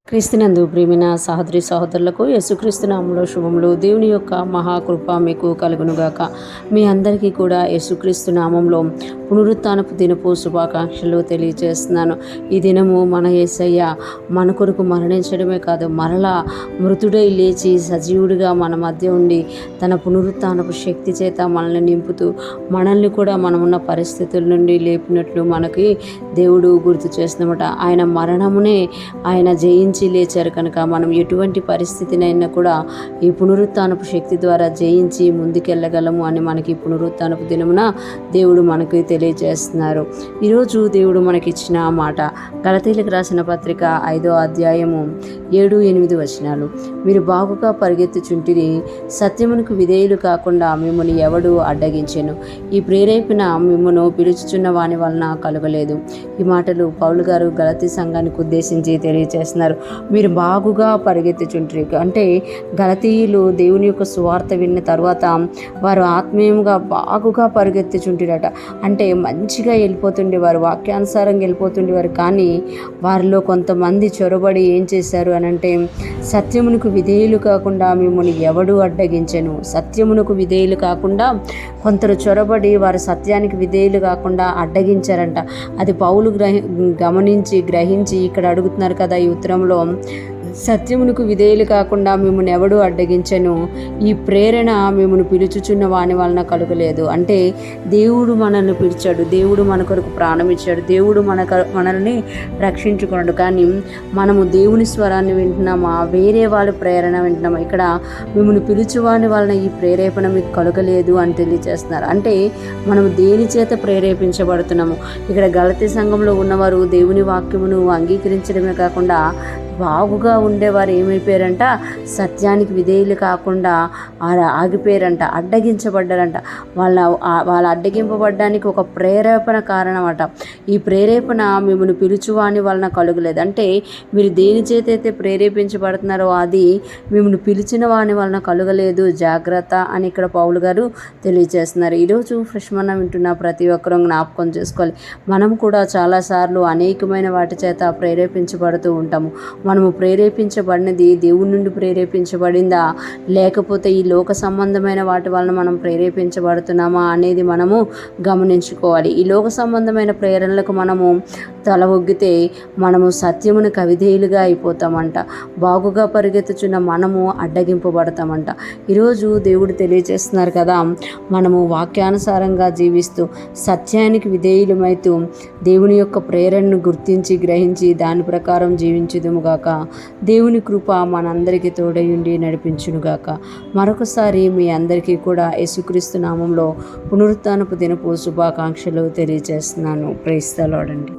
క్రీస్తునందు ప్రియమైన సహోదరి సహోదరులకు యేసుక్రీస్తు నామములో శుభములు. దేవుని యొక్క మహాకృప మీకు కలుగునుగాక. మీ అందరికీ కూడా యేసుక్రీస్తు నామంలో పునరుత్థానపు దినపు శుభాకాంక్షలు తెలియజేస్తున్నాను. ఈ దినము మన యేసయ్య మన కొరకు మరణించడమే కాదు, మరలా మృతుడై లేచి సజీవుడిగా మన మధ్య ఉండి తన పునరుత్థానపు శక్తి చేత మనల్ని నింపుతూ మనల్ని కూడా మనమున్న పరిస్థితుల నుండి లేపినట్లు మనకి దేవుడు గుర్తు చేస్తున్నమాట. ఆయన మరణమునే ఆయన జయించి లేచారు కనుక మనం ఎటువంటి పరిస్థితినైనా కూడా ఈ పునరుత్థానపు శక్తి ద్వారా జయించి ముందుకెళ్ళగలము అని మనకి పునరుత్థానపు దినమున దేవుడు మనకి తెలియజేస్తున్నారు. ఈరోజు దేవుడు మనకిచ్చిన మాట గలతీయులకు రాసిన పత్రిక 5వ అధ్యాయము 7-8 వచనాలు. మీరు బాగుగా పరిగెత్తుచుంటిరి, సత్యమునకు విధేయులు కాకుండా మిమ్మల్ని ఎవడు అడ్డగించెను? ఈ ప్రేరేపణ మిమ్మను పిలుచుచున్న వాని వలన కలగలేదు. ఈ మాటలు పౌలు గారు గలతీ సంఘానికి ఉద్దేశించి తెలియజేస్తున్నారు. మీరు బాగుగా పరిగెత్తుచుంటారు అంటే గలతీయులు దేవుని యొక్క సువార్త విన్న తర్వాత వారు ఆత్మీయంగా బాగుగా పరిగెత్తుచుంటారట. అంటే మంచిగా వెళ్ళిపోతుండేవారు, వాక్యానుసారంగా వెళ్ళిపోతుండేవారు. కానీ వారిలో కొంతమంది చొరబడి ఏం చేశారు అని అంటే, సత్యమునకు విధేయులు కాకుండా మిమ్మల్ని ఎవడు అడ్డగించెను? సత్యమునకు విధేయులు కాకుండా కొందరు చొరబడి వారు సత్యానికి విధేయులు కాకుండా అడ్డగించారంట. అది పౌలు గ్రహించి ఇక్కడ అడుగుతున్నారు కదా ఈ ఉత్తరంలో, సత్యమునకు విధేయులు కాకుండా మిమ్మల్ని ఎవడు అడ్డగించెను? ఈ ప్రేరణ మిమ్మల్ని పిలుచుచున్న వాని వలన కలుగలేదు. అంటే దేవుడు మనల్ని పిలిచాడు, దేవుడు మన కొరకు ప్రాణం ఇచ్చాడు, దేవుడు మనల్ని రక్షించుకున్నాడు. కానీ మనము దేవుని స్వరాన్ని వింటున్నామా, వేరే వాళ్ళ ప్రేరణ వింటున్నామా? ఇక్కడ మిమ్మల్ని పిలుచువాని వలన ఈ ప్రేరేపణ మీకు కలుగలేదు అని తెలియజేస్తున్నారు. అంటే మనము దేని చేత ప్రేరేపించబడుతున్నాము? ఇక్కడ గలతీ సంఘంలో ఉన్నవారు దేవుని వాక్యమును అంగీకరించడమే కాకుండా బాగుగా ఉండేవారు ఏమైపోయారంట, సత్యానికి విధేయులు కాకుండా ఆగిపోయారంట, అడ్డగించబడ్డారంట. వాళ్ళ అడ్డగింపబడ్డానికి ఒక ప్రేరేపణ కారణమట. ఈ ప్రేరేపణ మిమ్మల్ని పిలుచువాని వలన కలుగలేదు. అంటే మీరు దేని చేతైతే ప్రేరేపించబడుతున్నారో అది మిమ్మల్ని పిలిచిన వాని వలన కలుగలేదు, జాగ్రత్త అని ఇక్కడ పౌలు గారు తెలియజేస్తున్నారు. ఈరోజు ఫ్రెష్ మన్నా వింటున్న ప్రతి ఒక్కరూ జ్ఞాపకం చేసుకోవాలి. మనం కూడా చాలాసార్లు అనేకమైన వాటి చేత ప్రేరేపించబడుతూ ఉంటాము. మనము ప్రేరేపించబడినది దేవుని నుండి ప్రేరేపించబడిందా, లేకపోతే ఈ లోక సంబంధమైన వాటి వలన మనం ప్రేరేపించబడుతున్నామా అనేది మనము గమనించుకోవాలి. ఈ లోక సంబంధమైన ప్రేరణలకు మనము తల ఒగ్గితే మనము సత్యమునకు అవిధేయులుగా అయిపోతామంట. బాగుగా పరిగెత్తుచున్న మనము అడ్డగింపబడతామంట. ఈరోజు దేవుడు తెలియజేస్తున్నారు కదా, మనము వాక్యానుసారంగా జీవిస్తూ సత్యానికి విధేయులమైతూ దేవుని యొక్క ప్రేరణను గుర్తించి గ్రహించి దాని ప్రకారం జీవించుదుముగాక. దేవుని కృప మనందరికీ తోడయుండి నడిపించునుగాక. మరొకసారి మీ అందరికీ కూడా యేసుక్రీస్తు నామంలో పునరుత్థానపు దినపు శుభాకాంక్షలు తెలియజేస్తున్నాను. ప్రైజ్ ది లార్డ్ అండి.